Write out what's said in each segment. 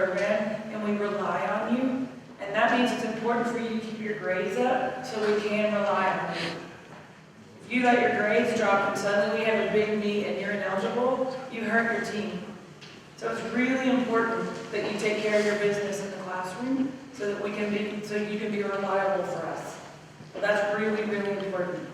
program, and we rely on you. And that means it's important for you to keep your grades up so we can rely on you. If you let your grades drop and suddenly we have a big meet and you're ineligible, you hurt your team. So it's really important that you take care of your business in the classroom so that you can be reliable for us. So that's really, really important.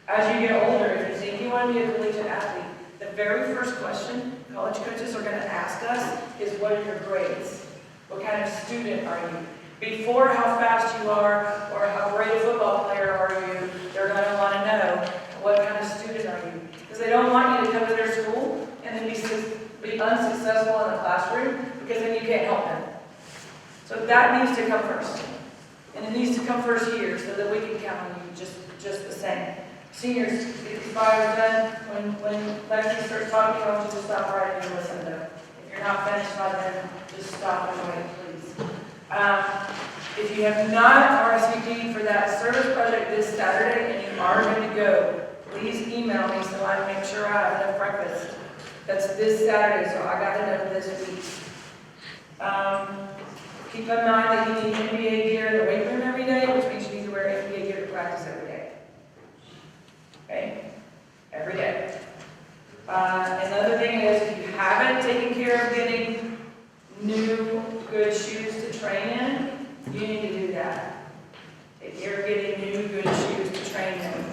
As you get older, if you think you want to be a collegiate athlete, the very first question college coaches are going to ask us is, what are your grades? What kind of student are you? Before how fast you are or how great a football player are you, they're going to want to know what kind of student are you. Because they don't want you to come to their school and then be unsuccessful in the classroom, because then you can't help them. So that needs to come first. And it needs to come first here so that we can count on you just the same. Seniors, if I was done, when Lexi starts talking, I want you to stop right and listen to them. If you're not finished by then, just stop and wait, please. If you have not RSVP'd for that service project this Saturday and you are going to go, please email me so I make sure I have enough breakfast. That's this Saturday, so I got to know this week. Keep in mind that you need NBA gear in the weight room every day, which means you need to wear NBA gear to practice every day. Okay? Every day. Another thing is, if you haven't taken care of getting new good shoes to train in, you need to do that. Take care of getting new good shoes to train in.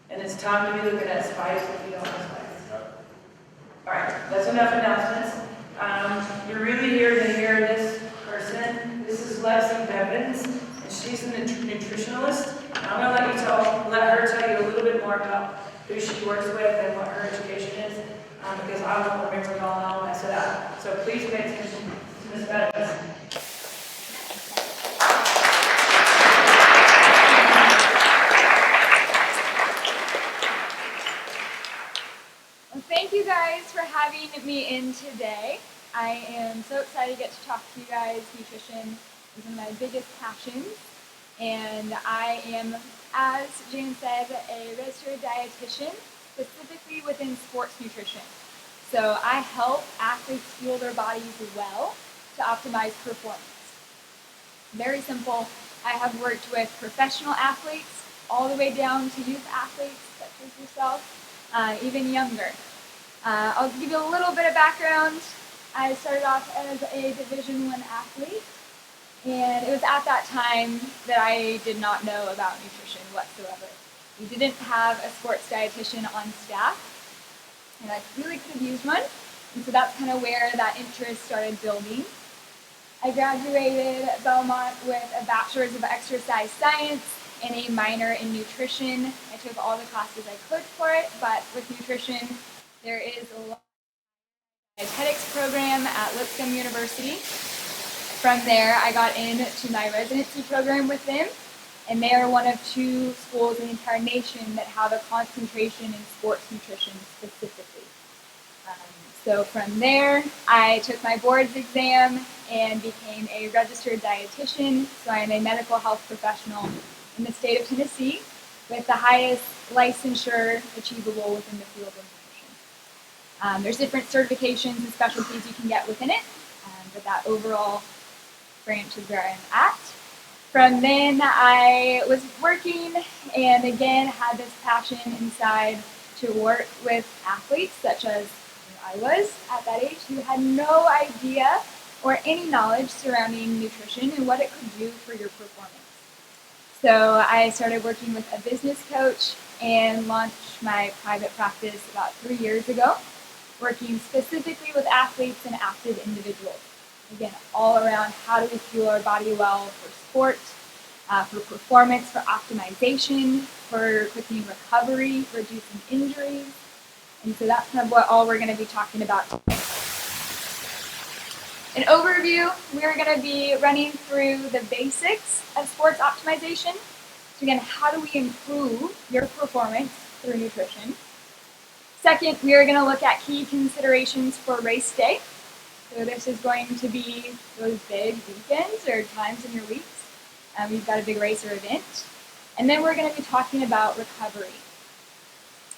And it's time to be looking at spikes if you don't have spikes. Alright, that's enough announcements. You're really here to hear this person. This is Lexi Bevins, and she's a nutritionalist. I'm going to let her tell you a little bit more about who she works with and what her education is, because I won't remember it all and I'll mess it up. So please pay attention to Ms. Bevins. Thank you guys for having me in today. I am so excited to get to talk to you guys. Nutrition is one of my biggest passions, and I am, as Jane said, a registered dietitian, specifically within sports nutrition. So I help athletes fuel their bodies well to optimize performance. Very simple. I have worked with professional athletes all the way down to youth athletes such as yourself, even younger. I'll give you a little bit of background. I started off as a Division I athlete, and it was at that time that I did not know about nutrition whatsoever. We didn't have a sports dietitian on staff, and I really could have used one, and so that's kind of where that interest started building. I graduated at Belmont with a bachelor's of exercise science and a minor in nutrition. I took all the classes I could for it, but with nutrition, there is a dietetics program at Lipscomb University. From there, I got into my residency program with them, and they are one of 2 schools in the entire nation that have a concentration in sports nutrition specifically. So from there, I took my boards exam and became a registered dietitian. So I am a medical health professional in the state of Tennessee with the highest licensure achievable within the field of nutrition. There's different certifications and specialties you can get within it, but that overall branch is where I'm at. From then, I was working and again had this passion inside to work with athletes such as I was at that age, who had no idea or any knowledge surrounding nutrition and what it could do for your performance. So I started working with a business coach and launched my private practice about 3 years ago, working specifically with athletes and active individuals. Again, all around how do we fuel our body well for sport, for performance, for optimization, for quickening recovery, reducing injuries. And so that's kind of what all we're going to be talking about today. An overview, we're going to be running through the basics of sports optimization. So again, how do we improve your performance through nutrition? Second, we are going to look at key considerations for race day. So this is going to be those big weekends or times in your weeks. You've got a big race or event. And then we're going to be talking about recovery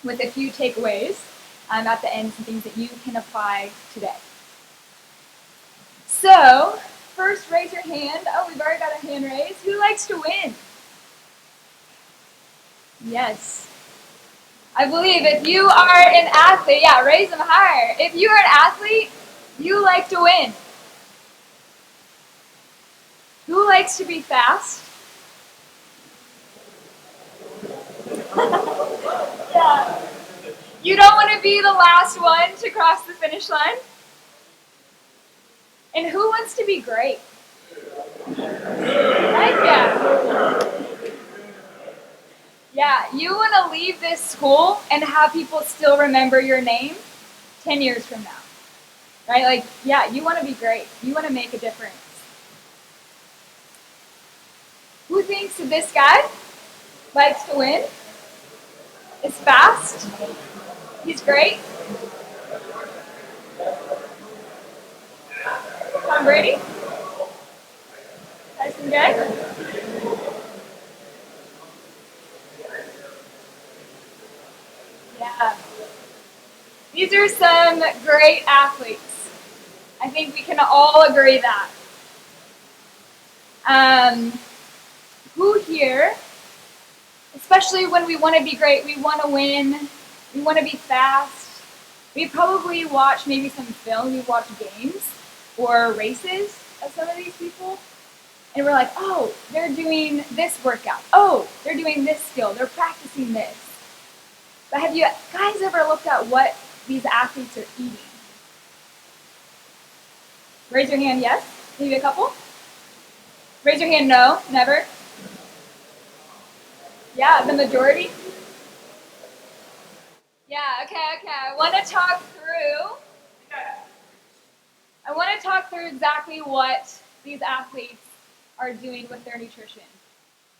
with a few takeaways at the end, some things that you can apply today. So, first raise your hand. Oh, we've already got a hand raised. Who likes to win? Yes. I believe if you are an athlete, yeah, raise them higher. If you are an athlete, you like to win. Who likes to be fast? Yeah. You don't want to be the last one to cross the finish line? And who wants to be great? Heck yeah. Yeah, you want to leave this school and have people still remember your name 10 years from now. Right? Like, yeah, you want to be great. You want to make a difference. Who thinks that this guy likes to win? Is fast? He's great? Tom Brady? Tyson Gay? Yeah. These are some great athletes. I think we can all agree that. Who here, especially when we want to be great, we want to win, we want to be fast, we probably watch maybe some film, we watch games or races of some of these people, and we're like, oh, they're doing this workout, oh, they're doing this skill, they're practicing this. But have you guys ever looked at what these athletes are eating? Raise your hand, yes. Maybe a couple. Raise your hand, no, never. Yeah, the majority. Yeah, okay. I want to talk through exactly what these athletes are doing with their nutrition.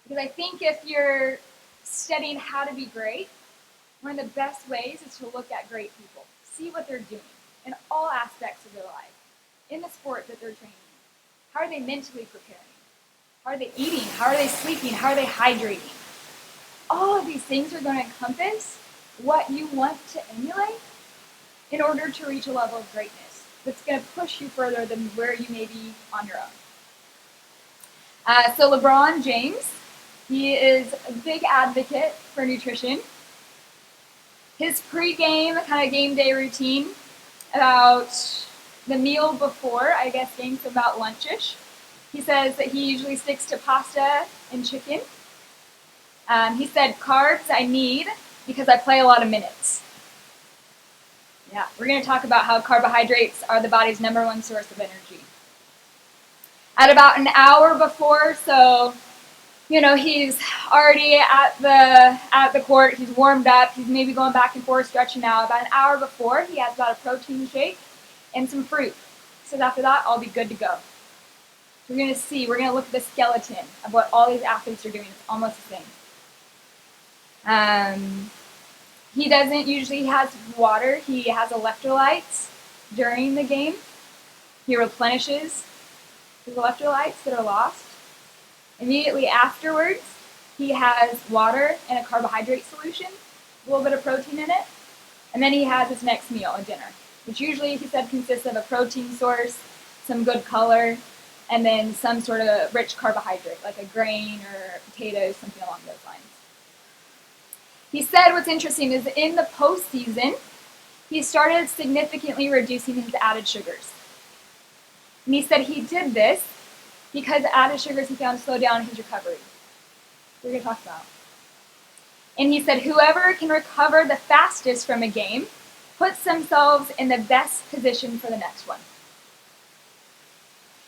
Because I think if you're studying how to be great, one of the best ways is to look at great people. See what they're doing in all aspects of their life. In the sport that they're training. How are they mentally preparing? How are they eating? How are they sleeping? How are they hydrating? All of these things are going to encompass what you want to emulate in order to reach a level of greatness that's going to push you further than where you may be on your own. So LeBron James, he is a big advocate for nutrition. His pre-game kind of game day routine about the meal before, I guess game, so about lunchish. He says that he usually sticks to pasta and chicken. He said, carbs I need because I play a lot of minutes. Yeah, we're going to talk about how carbohydrates are the body's #1 source of energy. At about an hour before, so, he's already at the court, he's warmed up, he's maybe going back and forth, stretching out. About an hour before, he has about a protein shake and some fruit. So after that, I'll be good to go. We're going to look at the skeleton of what all these athletes are doing. It's almost the same. He doesn't usually has water. He has electrolytes during the game. He replenishes his electrolytes that are lost. Immediately afterwards, he has water and a carbohydrate solution, a little bit of protein in it, and then he has his next meal, a dinner, which usually, he said, consists of a protein source, some good color, and then some sort of rich carbohydrate, like a grain or potatoes, something along those lines. He said what's interesting is in the postseason, he started significantly reducing his added sugars. And he said he did this because added sugars he found slow down his recovery. We're going to talk about. And he said whoever can recover the fastest from a game puts themselves in the best position for the next one.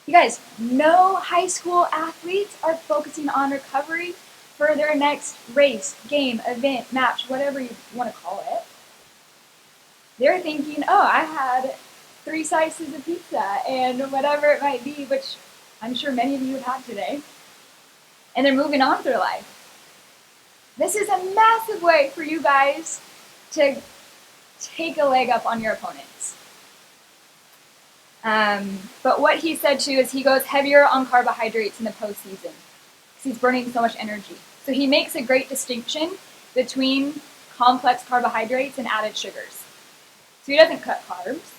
You guys, no high school athletes are focusing on recovery for their next race, game, event, match, whatever you want to call it. They're thinking, oh, I had 3 slices of pizza and whatever it might be, which I'm sure many of you have had today. And they're moving on with their life. This is a massive way for you guys to take a leg up on your opponents. But what he said too is he goes heavier on carbohydrates in the postseason because he's burning so much energy. So he makes a great distinction between complex carbohydrates and added sugars. So he doesn't cut carbs.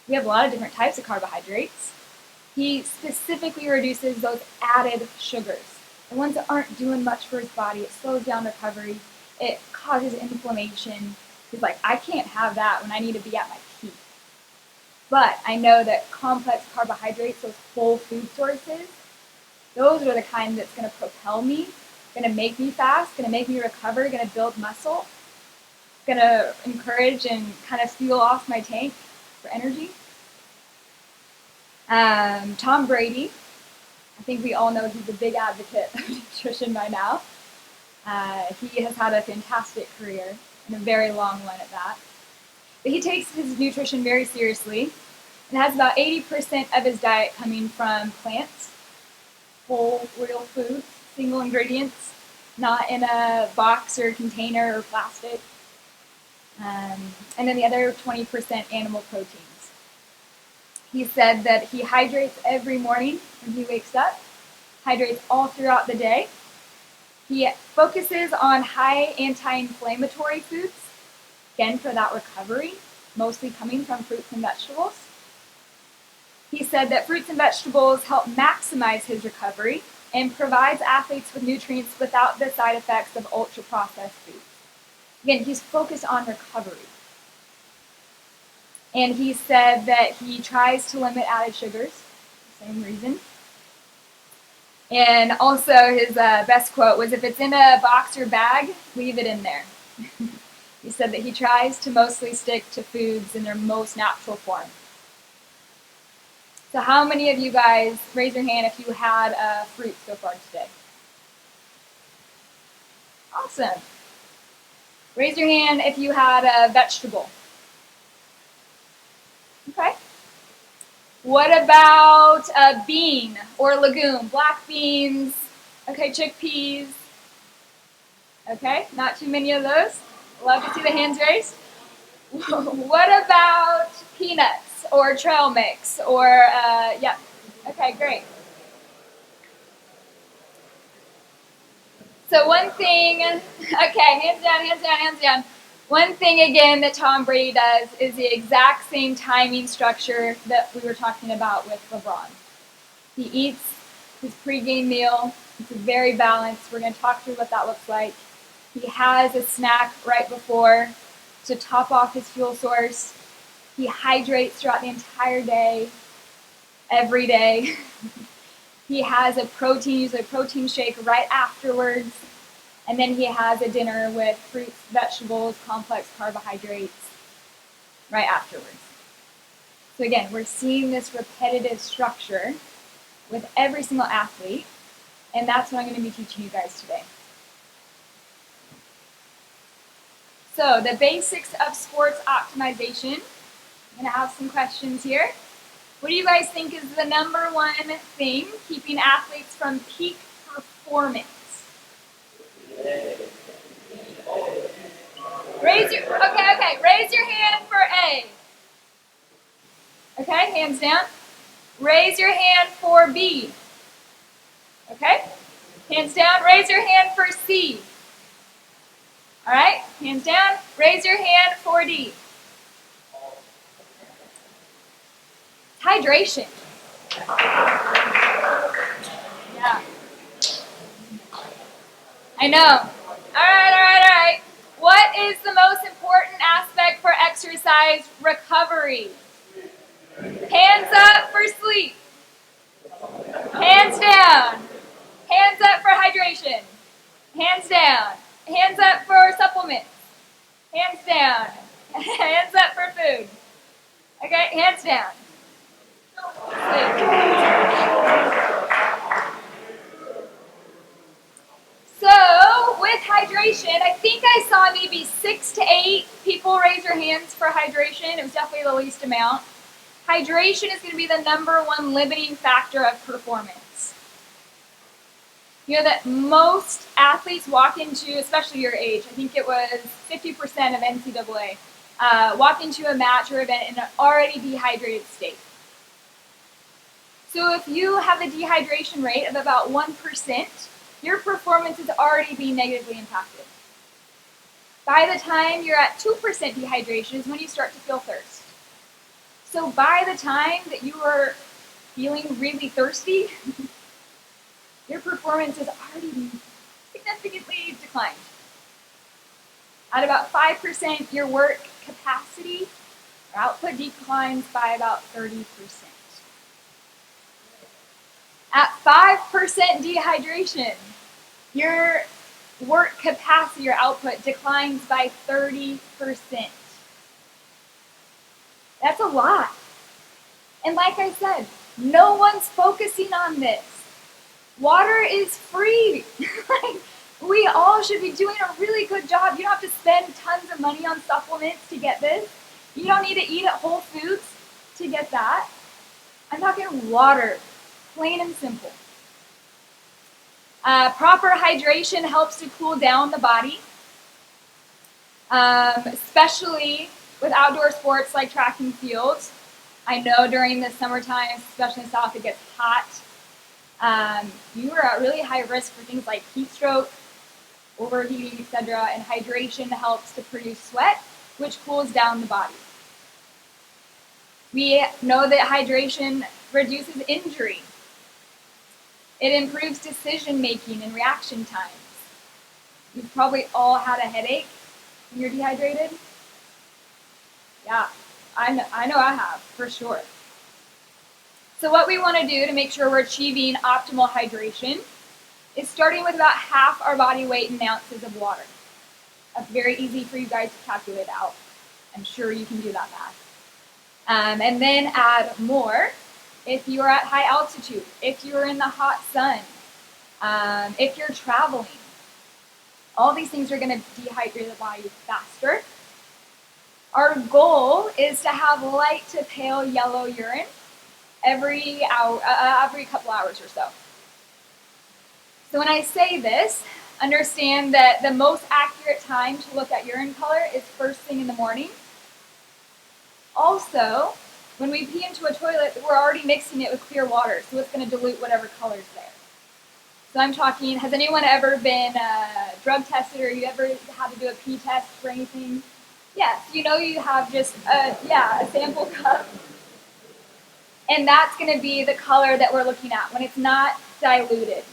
We have a lot of different types of carbohydrates. He specifically reduces those added sugars, the ones that aren't doing much for his body. It slows down recovery. It causes inflammation. He's like, I can't have that when I need to be at my peak. But I know that complex carbohydrates, those whole food sources, those are the kind that's going to propel me, going to make me fast, going to make me recover, going to build muscle, going to encourage and kind of fuel off my tank for energy. Tom Brady, I think we all know he's a big advocate of nutrition by now. He has had a fantastic career, and a very long one at that. But he takes his nutrition very seriously and has about 80% of his diet coming from plants, whole, real food, single ingredients, not in a box or container or plastic. And then the other 20% animal proteins. He said that he hydrates every morning when he wakes up, hydrates all throughout the day. He focuses on high anti-inflammatory foods, again for that recovery, mostly coming from fruits and vegetables. He said that fruits and vegetables help maximize his recovery and provides athletes with nutrients without the side effects of ultra-processed foods. Again, he's focused on recovery. And he said that he tries to limit added sugars, same reason. And also his best quote was, if it's in a box or bag, leave it in there. He said that he tries to mostly stick to foods in their most natural form. So how many of you guys, raise your hand if you had a fruit so far today? Awesome. Raise your hand if you had a vegetable. Okay. What about a bean or legume? Black beans, okay, chickpeas. Okay, not too many of those. Love to see the hands raised. What about peanuts or trail mix or, yeah, okay, great. So one thing, okay, hands down, hands down, hands down. One thing, again, that Tom Brady does is the exact same timing structure that we were talking about with LeBron. He eats his pregame meal. It's very balanced. We're going to talk through what that looks like. He has a snack right before to top off his fuel source. He hydrates throughout the entire day, every day. He has a protein, usually a protein shake right afterwards. And then he has a dinner with fruits, vegetables, complex carbohydrates right afterwards. So again, we're seeing this repetitive structure with every single athlete, and that's what I'm going to be teaching you guys today. So the basics of sports optimization. I'm going to have some questions here. What do you guys think is the number one thing keeping athletes from peak performance? Raise your hand for A. Okay, hands down. Raise your hand for B. Okay, hands down. Raise your hand for C. All right, hands down. Raise your hand for D. Hydration. Yeah. I know. All right. What is the most important aspect for exercise recovery? Hands up for sleep. Hands down. Hands up for hydration. Hands down. Hands up for supplements. Hands down. Hands up for food. Okay, hands down. So, with hydration, I think I saw maybe 6 to 8 people raise their hands for hydration. It was definitely the least amount. Hydration is going to be the number one limiting factor of performance. You know that most athletes walk into, especially your age, I think it was 50% of NCAA, walk into a match or event in an already dehydrated state. So if you have a dehydration rate of about 1%, your performance is already being negatively impacted. By the time you're at 2% dehydration is when you start to feel thirst. So by the time that you are feeling really thirsty, your performance has already significantly declined. At about 5%, your work capacity or output declines by about 30%. At 5% dehydration, your work capacity or output declines by 30%. That's a lot. And like I said, no one's focusing on this. Water is free. Like, we all should be doing a really good job. You don't have to spend tons of money on supplements to get this. You don't need to eat at Whole Foods to get that. I'm talking water, plain and simple. Proper hydration helps to cool down the body, especially with outdoor sports like track and field. I know during the summertime, especially in the South, it gets hot. You are at really high risk for things like heat stroke, overheating, etc. And hydration helps to produce sweat, which cools down the body. We know that hydration reduces injury. It improves decision making and reaction times. You've probably all had a headache when you're dehydrated. Yeah, I know I have, for sure. So what we want to do to make sure we're achieving optimal hydration is starting with about half our body weight in ounces of water. That's very easy for you guys to calculate out. I'm sure you can do that math. And then add more if you're at high altitude, if you're in the hot sun, if you're traveling. All these things are going to dehydrate the body faster. Our goal is to have light to pale yellow urine every couple hours or so. So when I say this, understand that the most accurate time to look at urine color is first thing in the morning. Also, when we pee into a toilet, we're already mixing it with clear water, so it's going to dilute whatever color's there. So I'm talking, has anyone ever been drug tested, or you ever had to do a pee test for anything? Yes, you know you have just a sample cup. And that's going to be the color that we're looking at when it's not diluted.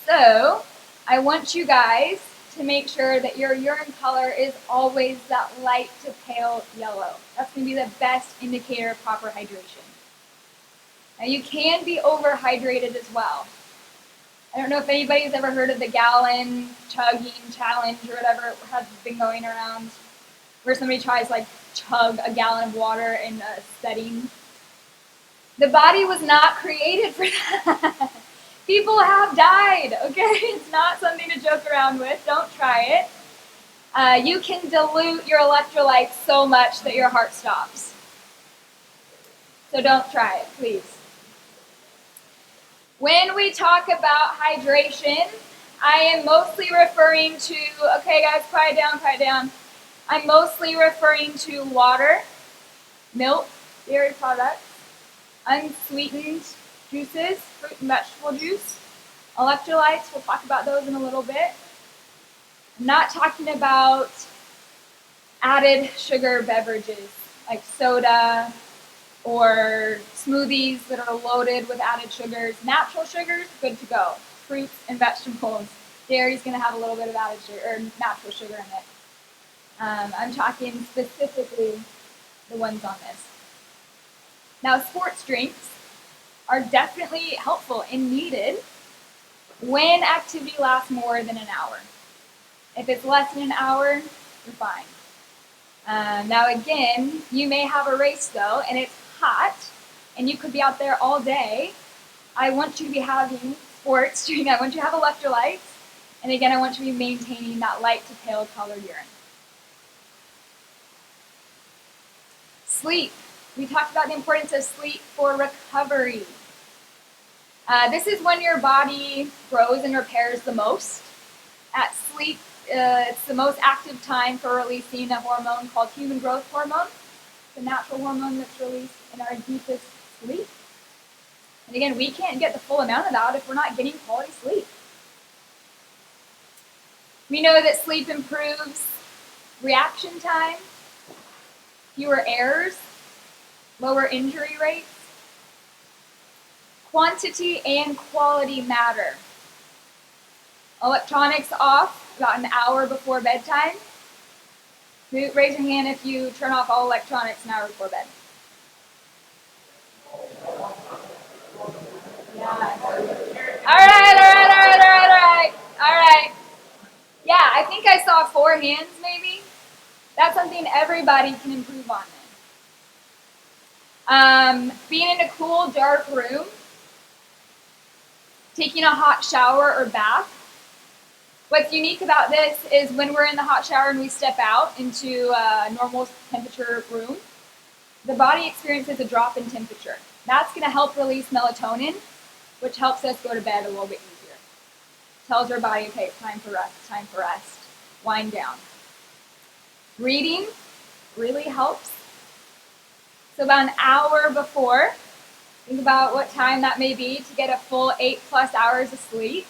So I want you guys to make sure that your urine color is always that light to pale yellow. That's going to be the best indicator of proper hydration. Now you can be overhydrated as well. I don't know if anybody's ever heard of the gallon chugging challenge or whatever has been going around, where somebody tries like chug a gallon of water in a setting. The body was not created for that. People have died, okay? It's not something to joke around with. Don't try it. You can dilute your electrolytes so much that your heart stops. So don't try it, please. When we talk about hydration, I am mostly referring to, okay guys, quiet down. I'm mostly referring to water, milk, dairy products, unsweetened juices, fruit and vegetable juice, electrolytes, we'll talk about those in a little bit. I'm not talking about added sugar beverages like soda or smoothies that are loaded with added sugars. Natural sugars, good to go. Fruits and vegetables. Dairy's going to have a little bit of added sugar or natural sugar in it. I'm talking specifically the ones on this. Now, sports drinks are definitely helpful and needed when activity lasts more than an hour. If it's less than an hour, you're fine. Now again, you may have a race though, and it's hot, and you could be out there all day. I want you to be having sports drink. I want you to have electrolytes, and again, I want you to be maintaining that light to pale color urine. Sleep. We talked about the importance of sleep for recovery. This is when your body grows and repairs the most. At sleep, it's the most active time for releasing a hormone called human growth hormone, the natural hormone that's released in our deepest sleep. And again, we can't get the full amount of that if we're not getting quality sleep. We know that sleep improves reaction time, fewer errors, lower injury rates. Quantity and quality matter. Electronics off about an hour before bedtime. Raise your hand if you turn off all electronics an hour before bed. Yeah. All right. Yeah, I think I saw 4 hands maybe. That's something everybody can improve on then. Being in a cool, dark room, taking a hot shower or bath. What's unique about this is when we're in the hot shower and we step out into a normal temperature room, the body experiences a drop in temperature. That's going to help release melatonin, which helps us go to bed a little bit easier. Tells our body, okay, it's time for rest, wind down. Reading really helps. So about an hour before, think about what time that may be to get a full 8+ hours of sleep.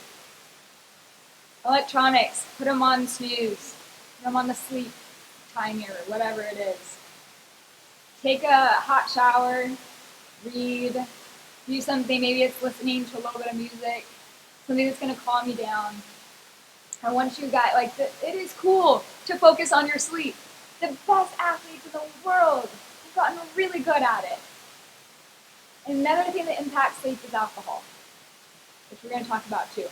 Electronics, put them on snooze, put them on the sleep timer, whatever it is. Take a hot shower, read, do something, maybe it's listening to a little bit of music, something that's going to calm you down. I want you guys, it is cool to focus on your sleep. The best athletes in the world have gotten really good at it. And another thing that impacts sleep is alcohol, which we're going to talk about too.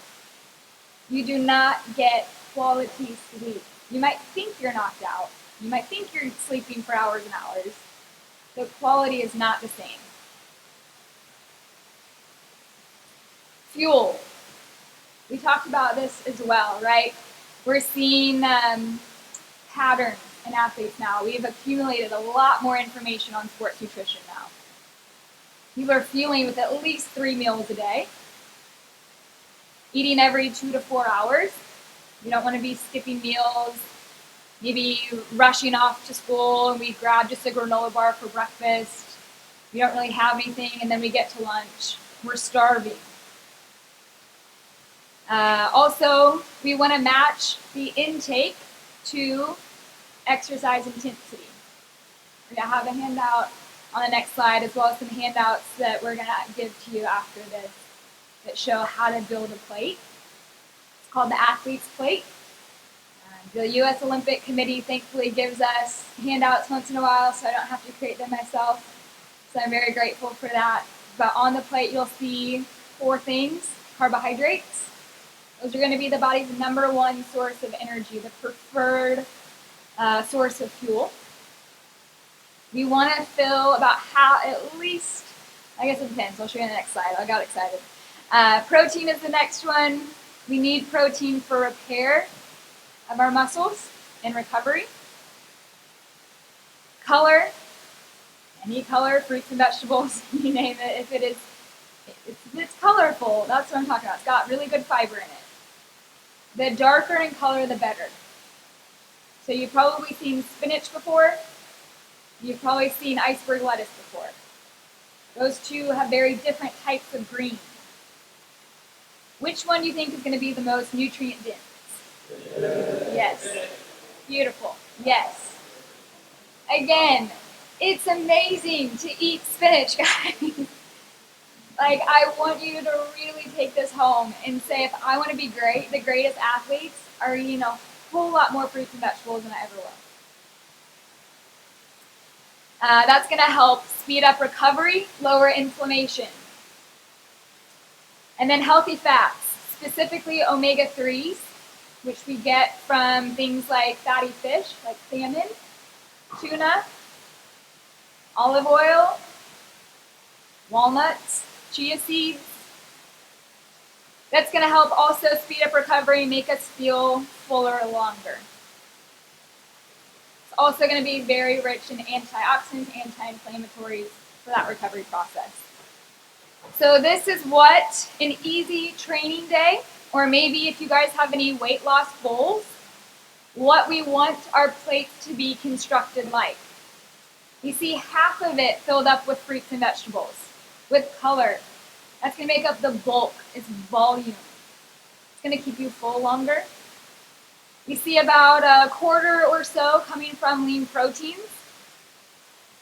You do not get quality sleep. You might think you're knocked out. You might think you're sleeping for hours and hours. The quality is not the same. Fuel. We talked about this as well, right? We're seeing patterns in athletes now. We've accumulated a lot more information on sports nutrition now. People are fueling with at least 3 meals a day, eating every 2 to 4 hours. You don't want to be skipping meals, maybe rushing off to school and we grab just a granola bar for breakfast. We don't really have anything, and then we get to lunch. We're starving. Also, we want to match the intake to exercise intensity. We're going to have a handout on the next slide, as well as some handouts that we're going to give to you after this that show how to build a plate. It's called the Athlete's Plate. The U.S. Olympic Committee thankfully gives us handouts once in a while, so I don't have to create them myself. So I'm very grateful for that. But on the plate, you'll see 4 things. Carbohydrates. Those are going to be the body's #1 source of energy, the preferred source of fuel. We want to fill about at least, I guess it depends. I'll show you in the next slide. I got excited. Protein is the next one. We need protein for repair of our muscles and recovery. Color, any color, fruits and vegetables, you name it. If it's colorful, that's what I'm talking about. It's got really good fiber in it. The darker in color, the better. So you've probably seen spinach before. You've probably seen iceberg lettuce before. Those two have very different types of green. Which one do you think is going to be the most nutrient dense? Yes. Beautiful. Yes. Again, it's amazing to eat spinach, guys. I want you to really take this home and say, if I want to be great, the greatest athletes are eating a whole lot more fruits and vegetables than I ever will. That's going to help speed up recovery, lower inflammation. And then healthy fats, specifically omega-3s, which we get from things like fatty fish, like salmon, tuna, olive oil, walnuts, chia seeds. That's going to help also speed up recovery and make us feel fuller longer. It's also going to be very rich in antioxidants, anti-inflammatories for that recovery process. So this is what an easy training day, or maybe if you guys have any weight loss goals, what we want our plates to be constructed like. You see half of it filled up with fruits and vegetables, with color. That's going to make up the bulk, it's volume. It's going to keep you full longer. You see about a quarter or so coming from lean proteins.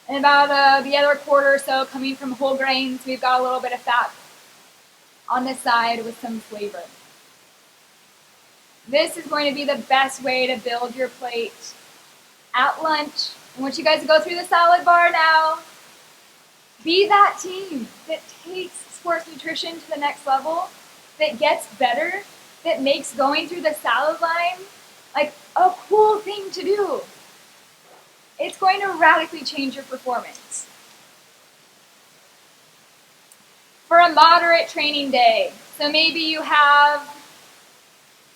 And about the other quarter or so coming from whole grains. We've got a little bit of fat on the side with some flavor. This is going to be the best way to build your plate at lunch. I want you guys to go through the salad bar now. Be that team that takes sports nutrition to the next level, that gets better, that makes going through the salad line like a cool thing to do. It's going to radically change your performance. For a moderate training day, so maybe you have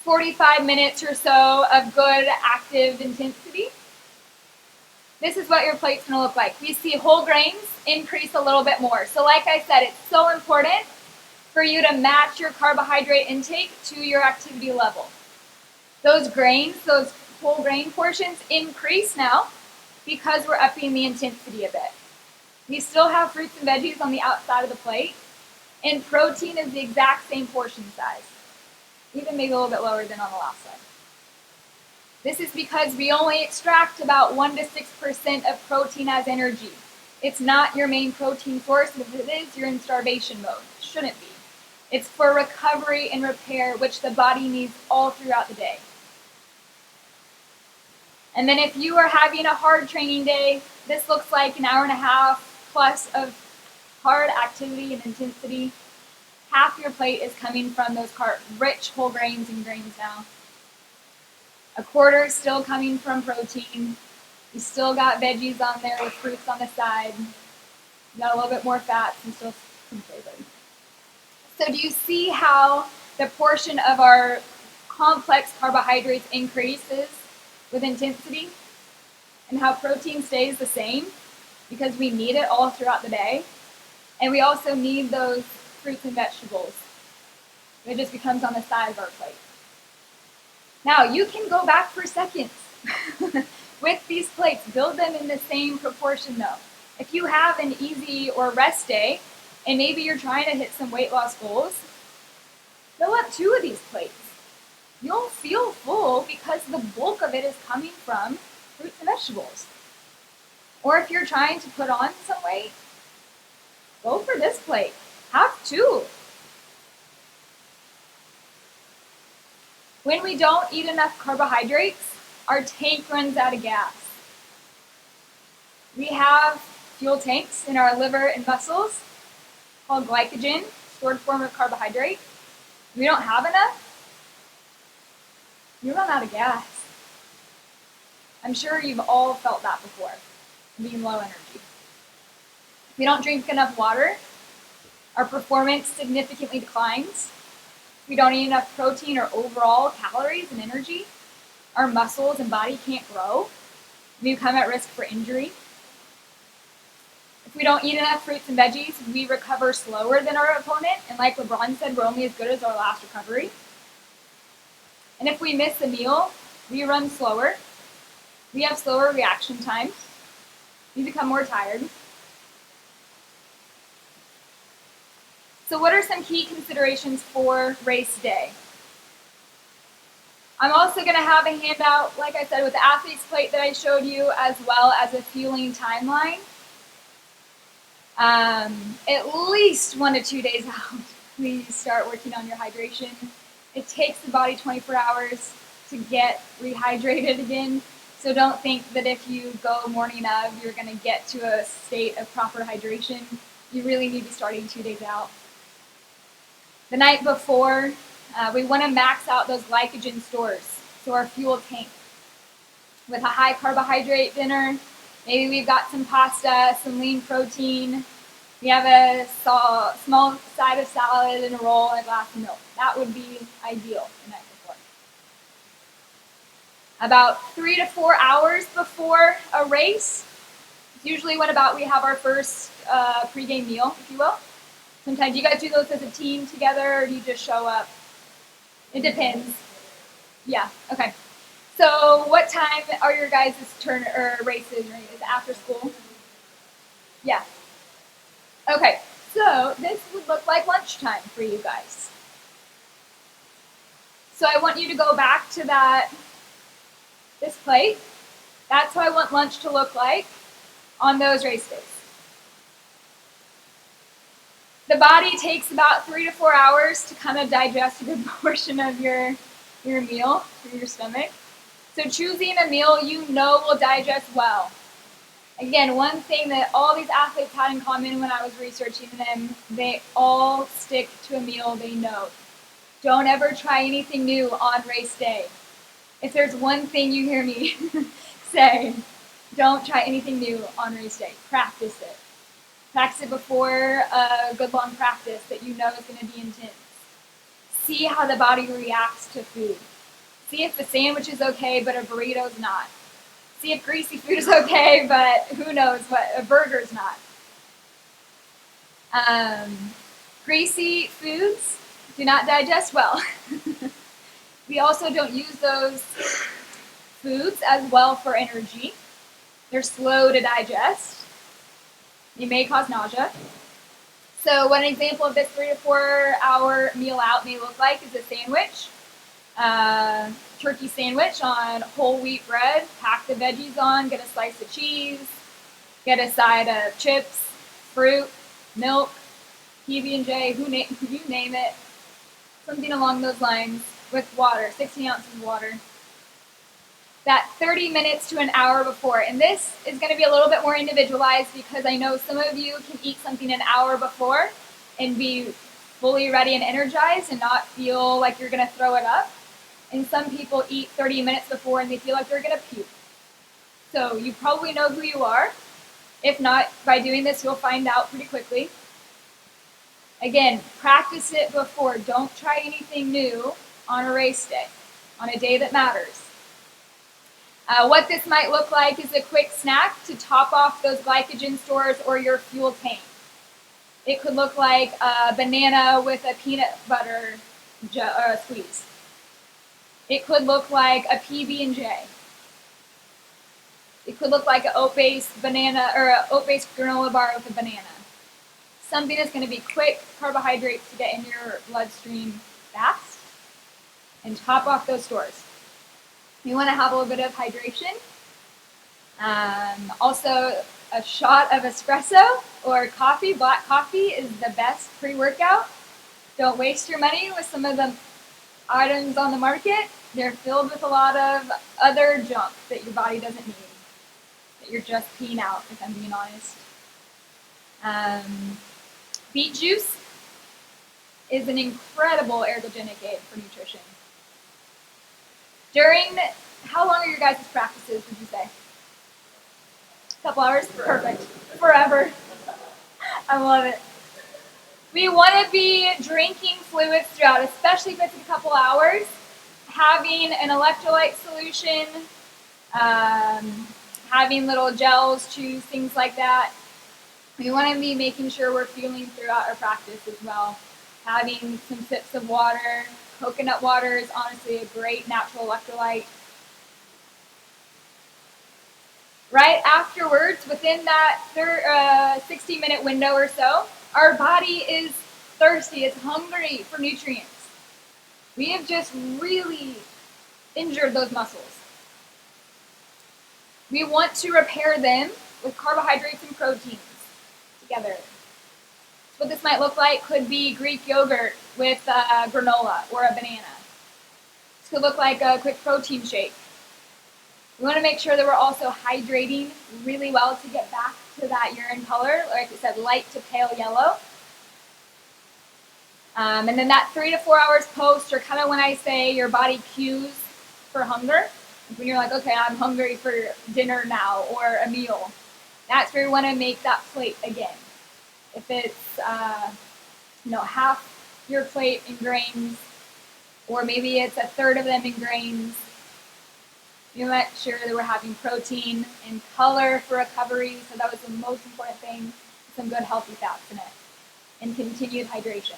45 minutes or so of good active intensity. This is what your plate's going to look like. We see whole grains increase a little bit more. So like I said, it's so important for you to match your carbohydrate intake to your activity level. Those grains, those whole grain portions increase now because we're upping the intensity a bit. We still have fruits and veggies on the outside of the plate, and protein is the exact same portion size, even maybe a little bit lower than on the last side. This is because we only extract about 1 to 6% of protein as energy. It's not your main protein source. If it is, you're in starvation mode. It shouldn't be. It's for recovery and repair, which the body needs all throughout the day. And then if you are having a hard training day, this looks like an hour and a half plus of hard activity and intensity. Half your plate is coming from those rich whole grains and grains now. A quarter is still coming from protein. You still got veggies on there with fruits on the side. You got a little bit more fats and still some flavor. So do you see how the portion of our complex carbohydrates increases with intensity? And how protein stays the same because we need it all throughout the day. And we also need those fruits and vegetables. It just becomes on the side of our plate. Now, you can go back for seconds with these plates. Build them in the same proportion, though. If you have an easy or rest day, and maybe you're trying to hit some weight loss goals, fill up 2 of these plates. You'll feel full because the bulk of it is coming from fruits and vegetables. Or if you're trying to put on some weight, go for this plate. Have 2. When we don't eat enough carbohydrates, our tank runs out of gas. We have fuel tanks in our liver and muscles called glycogen, stored form of carbohydrate. If we don't have enough, you run out of gas. I'm sure you've all felt that before, being low energy. If we don't drink enough water, our performance significantly declines. We don't eat enough protein or overall calories and energy. Our muscles and body can't grow. We become at risk for injury. If we don't eat enough fruits and veggies, we recover slower than our opponent. And like LeBron said, we're only as good as our last recovery. And if we miss a meal, we run slower. We have slower reaction times. We become more tired. So what are some key considerations for race day? I'm also going to have a handout, like I said, with the athlete's plate that I showed you, as well as a fueling timeline. At least 1 to 2 days out, please start working on your hydration. It takes the body 24 hours to get rehydrated again. So don't think that if you go morning of, you're going to get to a state of proper hydration. You really need to be starting 2 days out. The night before, we want to max out those glycogen stores, so our fuel tank. With a high carbohydrate dinner, maybe we've got some pasta, some lean protein. We have a small side of salad and a roll and a glass of milk. That would be ideal the night before. About 3 to 4 hours before a race, it's usually when we have our first pregame meal, if you will. Sometimes you guys do those as a team together, or do you just show up? It depends. Yeah, okay. So what time are your guys' turn or races? Is it after school? Yeah. Okay, so this would look like lunchtime for you guys. So I want you to go back to this plate. That's how I want lunch to look like. on those race days. The body takes about 3 to 4 hours to kind of digest a good portion of your meal through your stomach. So choosing a meal you know will digest well. Again, one thing that all these athletes had in common when I was researching them, they all stick to a meal they know. Don't ever try anything new on race day. If there's one thing you hear me say, don't try anything new on race day. Practice it. Practice it before a good long practice that you know is going to be intense. See how the body reacts to food. See if the sandwich is okay, but a burrito's not. See if greasy food is okay, but who knows what, a burger's not. Greasy foods do not digest well. We also don't use those foods as well for energy. They're slow to digest. They may cause nausea. So one example of this 3 to 4 hour meal out may look like is a sandwich. Turkey sandwich on whole wheat bread, pack the veggies on, get a slice of cheese, get a side of chips, fruit, milk, PB&J, you name it, something along those lines, with water, 16 ounces of water. That 30 minutes to an hour before, and this is going to be a little bit more individualized because I know some of you can eat something an hour before and be fully ready and energized and not feel like you're going to throw it up. And some people eat 30 minutes before and they feel like they're going to puke. So you probably know who you are. If not, by doing this, you'll find out pretty quickly. Again, practice it before. Don't try anything new on a race day, on a day that matters. What this might look like is a quick snack to top off those glycogen stores or your fuel tank. It could look like a banana with a peanut butter squeeze. It could look like a PB&J. It could look like an oat-based banana or an oat-based granola bar with a banana. Something that's going to be quick carbohydrates to get in your bloodstream fast and top off those stores. You want to have a little bit of hydration. Also, a shot of espresso or coffee. Black coffee is the best pre-workout. Don't waste your money with some of the items on the market. They're filled with a lot of other junk that your body doesn't need, that you're just peeing out, if I'm being honest. Beet juice is an incredible ergogenic aid for nutrition. How long are your guys' practices, would you say? A couple hours? Perfect. Forever. I love it. We want to be drinking fluids throughout, especially if it's a couple hours. Having an electrolyte solution, having little gels, chews, things like that. We want to be making sure we're fueling throughout our practice as well. Having some sips of water. Coconut water is honestly a great natural electrolyte. Right afterwards, within that 60-minute window or so, our body is thirsty, it's hungry for nutrients. We have just really injured those muscles. We want to repair them with carbohydrates and proteins together. So what this might look like could be Greek yogurt with granola or a banana. This could look like a quick protein shake. We want to make sure that we're also hydrating really well to get back to that urine color, like I said, light to pale yellow. And then that 3 to 4 hours post, or kind of when I say your body cues for hunger, when you're like, okay, I'm hungry for dinner now or a meal, that's where you want to make that plate again. If it's half your plate in grains, or maybe it's a third of them in grains, you make sure that we're having protein and color for recovery, so that was the most important thing, some good healthy fats in it, and continued hydration.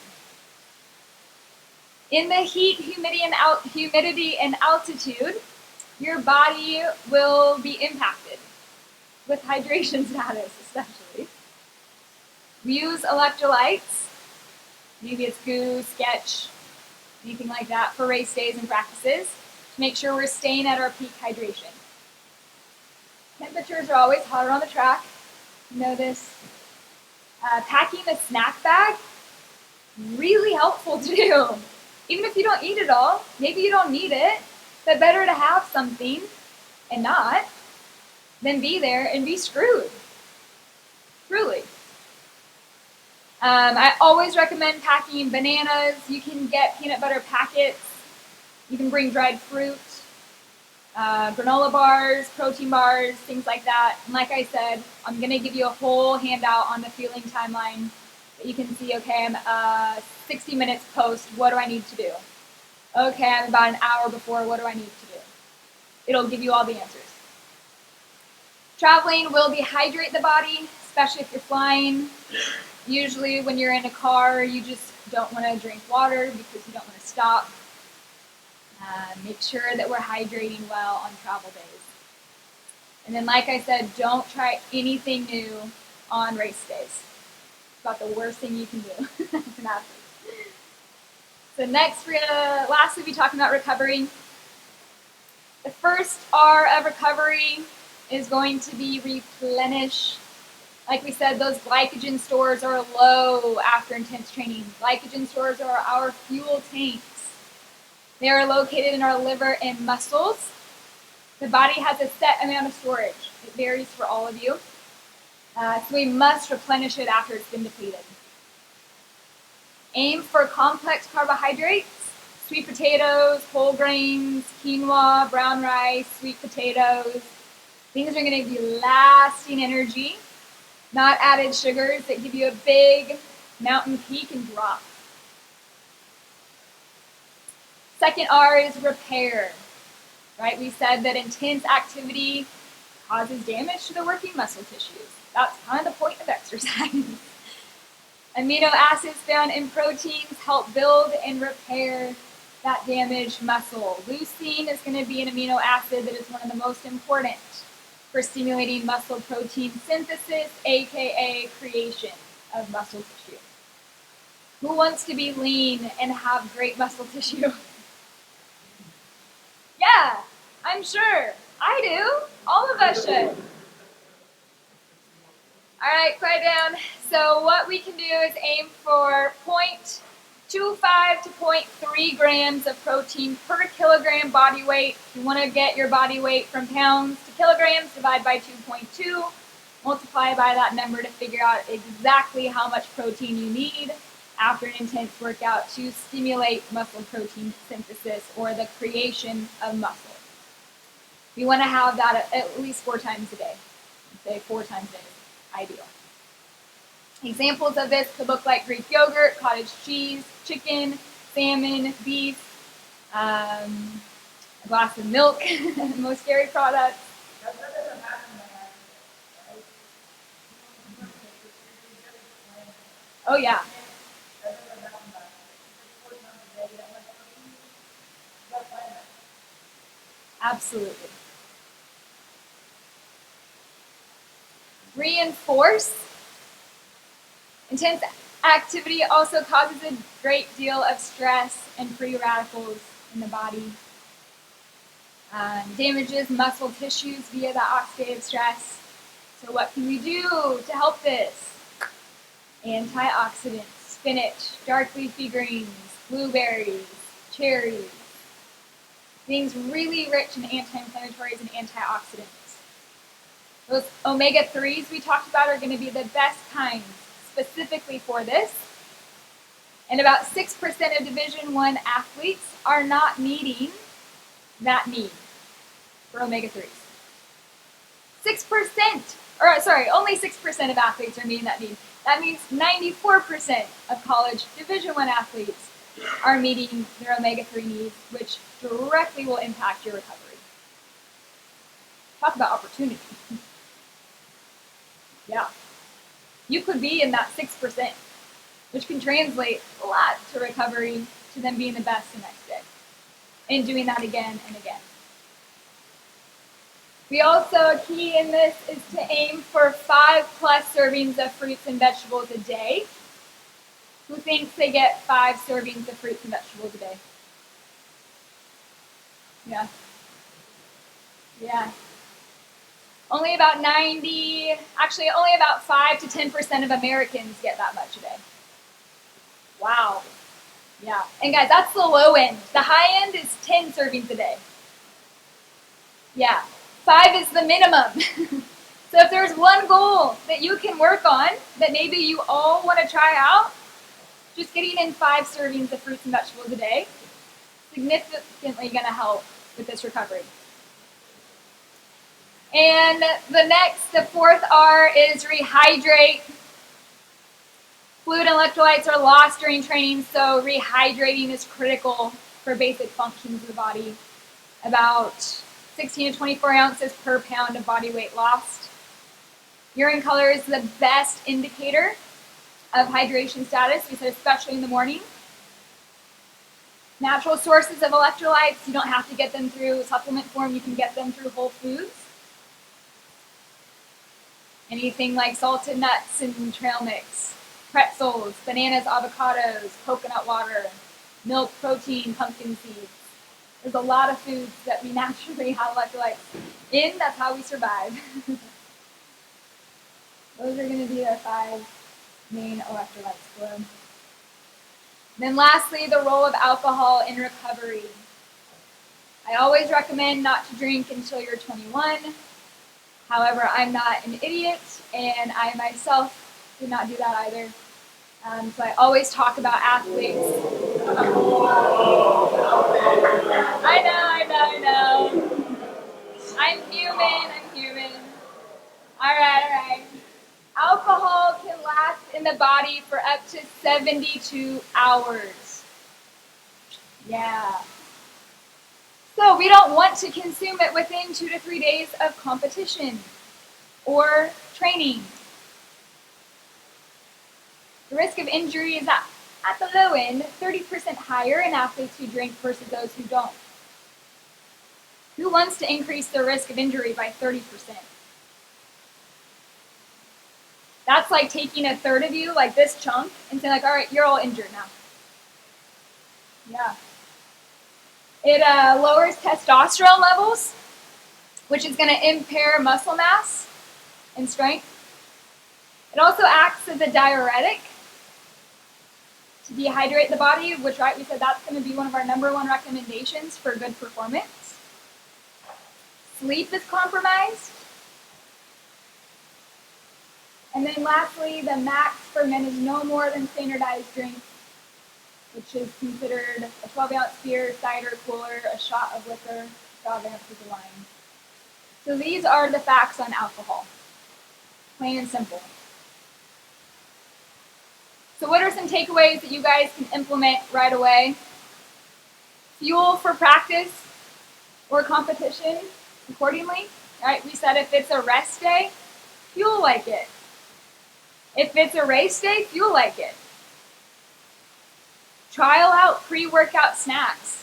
In the heat, humidity, and altitude, your body will be impacted with hydration status, especially. We use electrolytes, maybe it's goo, sketch, anything like that for race days and practices, to make sure we're staying at our peak hydration. Temperatures are always hotter on the track. know this. Packing a snack bag, really helpful to do. Even if you don't eat it all, maybe you don't need it, but better to have something and not than be there and be screwed. Truly. I always recommend packing bananas. You can get peanut butter packets. You can bring dried fruit, granola bars, protein bars, things like that. And like I said, I'm going to give you a whole handout on the fueling timeline that you can see, okay, I'm 60 minutes post, what do I need to do? Okay, I'm about an hour before, what do I need to do? It'll give you all the answers. Traveling will dehydrate the body, especially if you're flying. Usually when you're in a car, you just don't want to drink water because you don't want to stop. Make sure that we're hydrating well on travel days. And then, like I said, don't try anything new on race days. It's about the worst thing you can do as an athlete. So next, we're gonna lastly be talking about recovery. The first R of recovery is going to be replenish. Like we said, those glycogen stores are low after intense training. Glycogen stores are our fuel tanks. They are located in our liver and muscles. The body has a set amount of storage. It varies for all of you. So we must replenish it after it's been depleted. Aim for complex carbohydrates, sweet potatoes, whole grains, quinoa, brown rice, sweet potatoes. Things are going to give you lasting energy, not added sugars that give you a big mountain peak and drop. Second R is repair, right? We said that intense activity causes damage to the working muscle tissues. That's kind of the point of exercise. Amino acids found in proteins help build and repair that damaged muscle. Leucine is going to be an amino acid that is one of the most important for stimulating muscle protein synthesis, aka creation of muscle tissue. Who wants to be lean and have great muscle tissue? Yeah, I'm sure. I do. All of us should. All right, quiet down. So what we can do is aim for 0.25 to 0.3 grams of protein per kilogram body weight. If you want to get your body weight from pounds to kilograms, divide by 2.2. Multiply by that number to figure out exactly how much protein you need after an intense workout to stimulate muscle protein synthesis or the creation of muscle. We want to have that at least 4 times a day. Say 4 times a day is ideal. Examples of this could look like Greek yogurt, cottage cheese, chicken, salmon, beef, a glass of milk, most dairy products. Oh yeah. Absolutely. Reinforce. Intense activity also causes a great deal of stress and free radicals in the body. Damages muscle tissues via the oxidative stress. So what can we do to help this? Antioxidants, spinach, dark leafy greens, blueberries, cherries. Things really rich in anti-inflammatories and antioxidants. Those omega-3s we talked about are going to be the best kinds specifically for this. And about 6% of Division I athletes are not meeting that need for omega-3s. 6%, or sorry, only 6% of athletes are meeting that need. That means 94% of college Division I athletes are meeting their omega-3 needs, which directly will impact your recovery. Talk about opportunity. Yeah. You could be in that 6%, which can translate a lot to recovery, to them being the best the next day, and doing that again and again. We also, a key in this is to aim for 5+ servings of fruits and vegetables a day. Who thinks they get 5 servings of fruits and vegetables a day? Yeah. Yeah. Only about 5 to 10% of Americans get that much a day. Wow. Yeah. And guys, that's the low end. The high end is 10 servings a day. Yeah. 5 is the minimum. So if there's one goal that you can work on that maybe you all want to try out, just getting in 5 servings of fruits and vegetables a day, significantly going to help with this recovery. And the fourth R is rehydrate. Fluid and electrolytes are lost during training, so rehydrating is critical for basic functions of the body. About 16 to 24 ounces per pound of body weight lost. Urine color is the best indicator of hydration status, we said especially in the morning. Natural sources of electrolytes, you don't have to get them through supplement form, you can get them through whole foods. Anything like salted nuts and trail mix, pretzels, bananas, avocados, coconut water, milk, protein, pumpkin seeds. There's a lot of foods that we naturally have electrolytes in, that's how we survive. Those are going to be our 5 main electrolytes for them. Then lastly, the role of alcohol in recovery. I always recommend not to drink until you're 21. However, I'm not an idiot, and I myself did not do that either. So I always talk about athletes. I know. I'm human. All right. Alcohol can last in the body for up to 72 hours. Yeah. So we don't want to consume it within 2 to 3 days of competition or training. The risk of injury is at the low end, 30% higher in athletes who drink versus those who don't. Who wants to increase their risk of injury by 30%? That's like taking a third of you, like this chunk, and saying like, all right, you're all injured now. Yeah. It lowers testosterone levels, which is going to impair muscle mass and strength. It also acts as a diuretic to dehydrate the body, which, right, we said that's going to be one of our #1 recommendations for good performance. Sleep is compromised. And then lastly, the max for men is no more than standardized drink, which is considered a 12-ounce beer, cider, cooler, a shot of liquor, 12 ounces of wine. So these are the facts on alcohol, plain and simple. So what are some takeaways that you guys can implement right away? Fuel for practice or competition accordingly. Right? We said if it's a rest day, fuel like it. If it's a race day, fuel like it. Trial out pre-workout snacks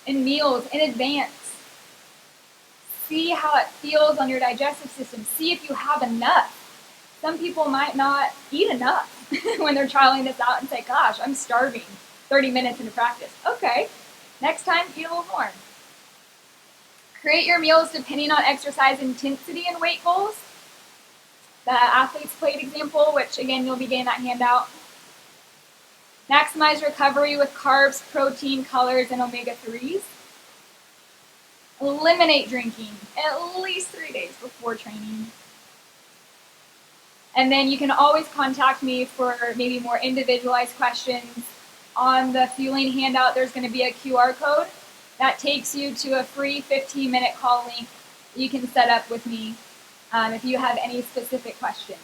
and meals in advance. See how it feels on your digestive system. See if you have enough. Some people might not eat enough when they're trialing this out and say, gosh, I'm starving 30 minutes into practice. Okay, next time eat a little more. Create your meals depending on exercise intensity and weight goals. The athlete's plate example, which again, you'll be getting that handout. Maximize recovery with carbs, protein, colors, and omega-3s. Eliminate drinking at least 3 days before training. And then you can always contact me for maybe more individualized questions. On the fueling handout, there's going to be a QR code that takes you to a free 15-minute call link you can set up with me if you have any specific questions.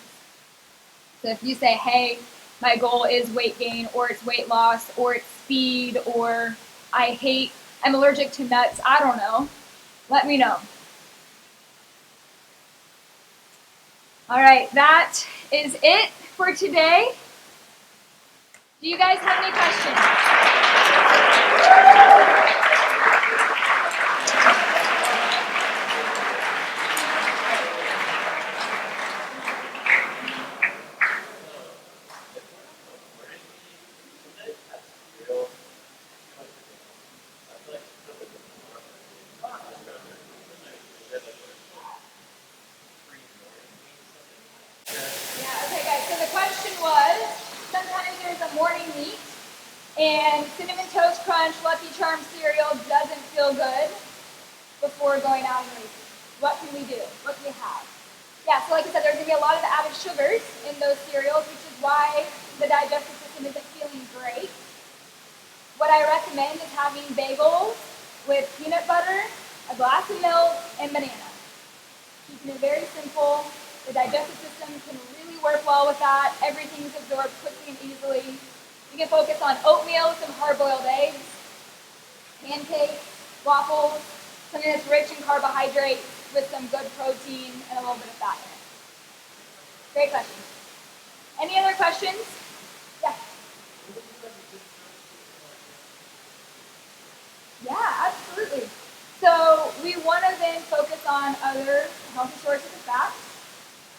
So if you say, hey, my goal is weight gain, or it's weight loss, or it's speed, or I'm allergic to nuts, I don't know, let me know. All right, that is it for today. Do you guys have any questions? And Cinnamon Toast Crunch Lucky Charms cereal doesn't feel good before going out and racing. What can we do? What do we have? Yeah, so like I said, there's going to be a lot of added sugars in those cereals, which is why the digestive system isn't feeling great. What I recommend is having bagels with peanut butter, a glass of milk, and banana. Keeping it very simple. The digestive system can really work well with that. Everything's absorbed quickly and easily. You can focus on oatmeal with some hard-boiled eggs, pancakes, waffles, something that's rich in carbohydrates with some good protein and a little bit of fat in it. Great question. Any other questions? Yeah. Yeah, absolutely. So we want to then focus on other healthy sources of fat.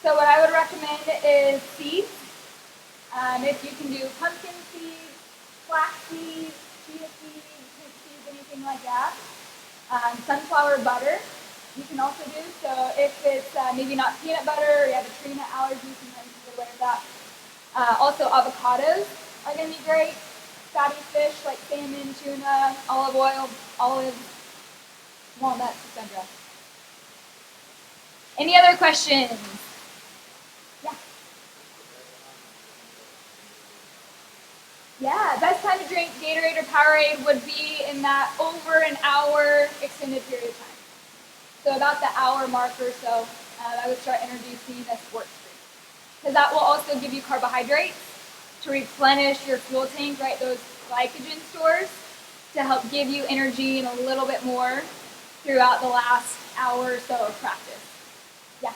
So what I would recommend is seeds. If you can do pumpkin seeds, flax seeds, chia seeds, hemp seeds, anything like that. Sunflower butter you can also do. So if it's maybe not peanut butter or you have a tree nut allergy, sometimes you're aware of that. Also avocados are going to be great. Fatty fish like salmon, tuna, olive oil, olives, walnuts, etc. Any other questions? Yeah. Yeah, best time to drink Gatorade or Powerade would be in that over an hour extended period of time. So about the hour mark or so, I would start introducing a sports drink. Because that will also give you carbohydrates to replenish your fuel tank, right? Those glycogen stores to help give you energy and a little bit more throughout the last hour or so of practice. Yeah.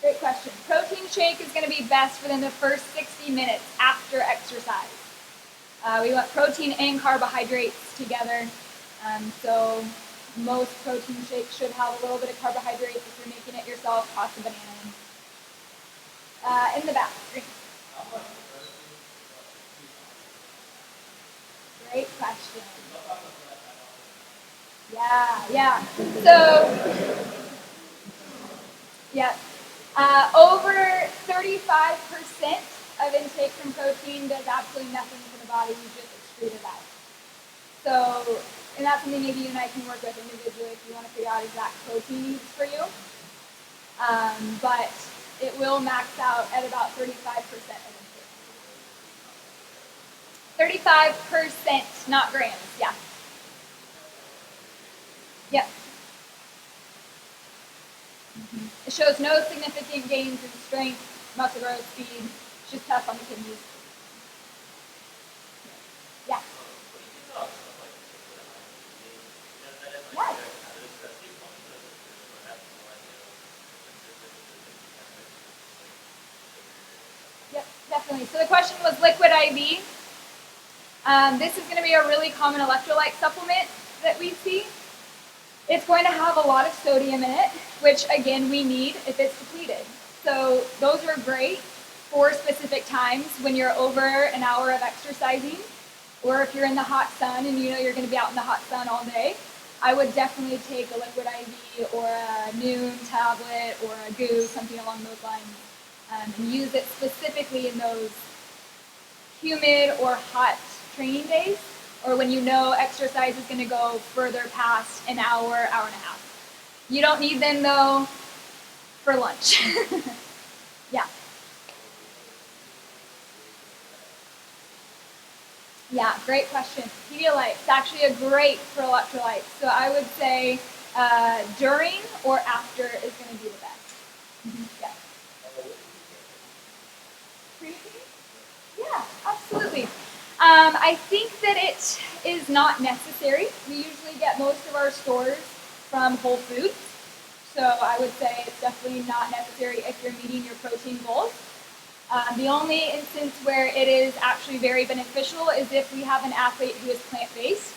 Great question. Protein shake is going to be best within the first 60 minutes after exercise. We want protein and carbohydrates together. So most protein shakes should have a little bit of carbohydrates. If you're making it yourself, toss a banana in. In the back. Great question. Yeah. So, yeah. Over 35% of intake from protein does absolutely nothing for the body. You just excrete it out. So, and that's something maybe you and I can work with individually if you want to figure out exact protein needs for you. But it will max out at about 35% of intake. 35%, not grams, yeah. Yep. It shows no significant gains in strength, muscle growth, speed. It's just tough on the kidneys. Yeah. Yes. Yep, definitely. So the question was liquid IV. This is going to be a really common electrolyte supplement that we see. It's going to have a lot of sodium in it, which again we need if it's depleted. So those are great for specific times when you're over an hour of exercising, or if you're in the hot sun and you know you're going to be out in the hot sun all day. I would definitely take a liquid IV or a Noon tablet or a goo, something along those lines, and use it specifically in those humid or hot training days, or when you know exercise is going to go further past an hour, hour and a half. You don't need them though for lunch. Yeah. Yeah, great question. Pedialyte, it's actually a great for electrolytes. So I would say during or after is going to be the best. Yeah. Creatine? Yeah, absolutely. I think that it is not necessary. We usually get most of our stores from Whole Foods. So I would say it's definitely not necessary if you're meeting your protein goals. The only instance where it is actually very beneficial is if we have an athlete who is plant-based.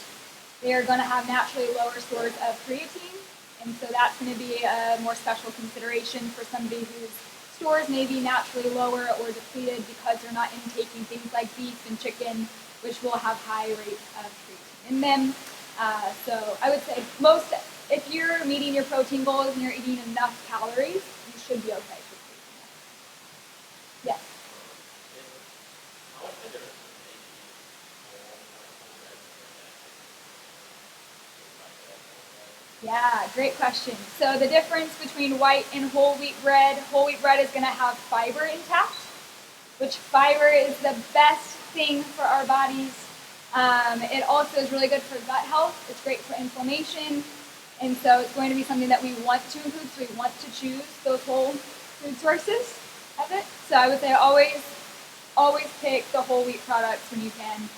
They are going to have naturally lower stores of creatine, and so that's going to be a more special consideration for somebody whose stores may be naturally lower or depleted because they're not intaking things like beef and chicken, which will have high rates of creatine in them. So I would say if you're meeting your protein goals and you're eating enough calories, you should be okay. Yes. Yeah, great question. So the difference between white and whole wheat bread is going to have fiber intact, which fiber is the best thing for our bodies. It also is really good for gut health. It's great for inflammation. And so it's going to be something that we want to include. So we want to choose those whole food sources of it. So I would say always pick the whole wheat products when you can.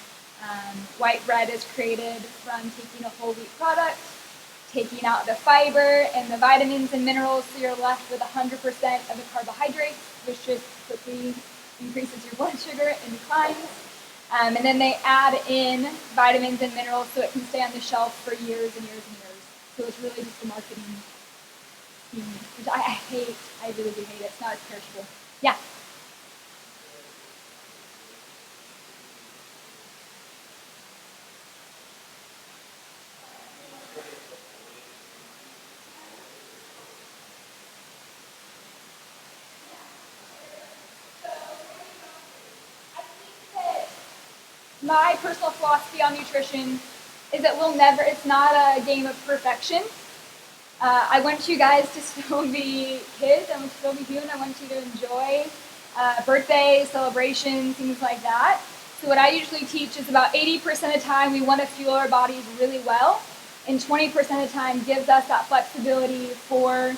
White bread is created from taking a whole wheat product, taking out the fiber and the vitamins and minerals, so you're left with 100% of the carbohydrates, which just quickly increases your blood sugar and declines. And then they add in vitamins and minerals so it can stay on the shelf for years and years and years. So it's really just a marketing scheme, which I hate. I really do hate it. It's not as perishable. Yeah. My personal philosophy on nutrition is that it's not a game of perfection. I want you guys to still be kids, I want you to still be human, I want you to enjoy birthdays, celebrations, things like that. So what I usually teach is about 80% of the time we want to fuel our bodies really well, and 20% of the time gives us that flexibility for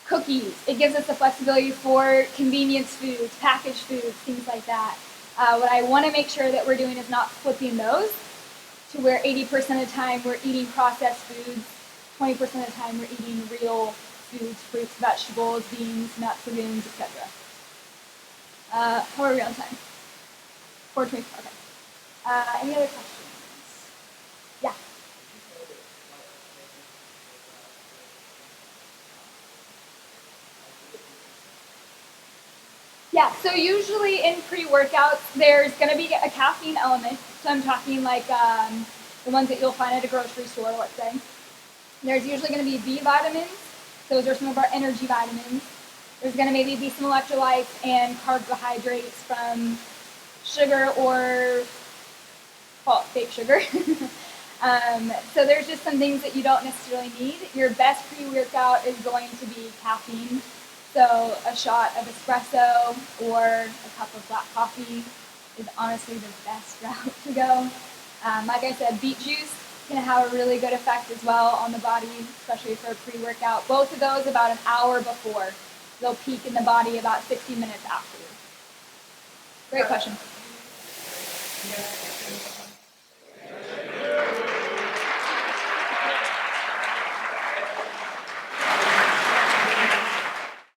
cookies. It gives us the flexibility for convenience foods, packaged foods, things like that. What I want to make sure that we're doing is not flipping those to where 80% of the time we're eating processed foods, 20% of the time we're eating real foods, fruits, vegetables, beans, nuts, legumes, etc. How are we on time? 4:20. Okay. Any other questions? Yeah. Yeah, so usually in pre-workouts, there's going to be a caffeine element. So I'm talking like the ones that you'll find at a grocery store, let's say. There's usually going to be B vitamins. Those are some of our energy vitamins. There's going to maybe be some electrolytes and carbohydrates from sugar or fake sugar. So there's just some things that you don't necessarily need. Your best pre-workout is going to be caffeine. So a shot of espresso or a cup of black coffee is honestly the best route to go. Like I said, beet juice can have a really good effect as well on the body, especially for a pre-workout. Both of those about an hour before. They'll peak in the body about 60 minutes after. Great question. Yeah.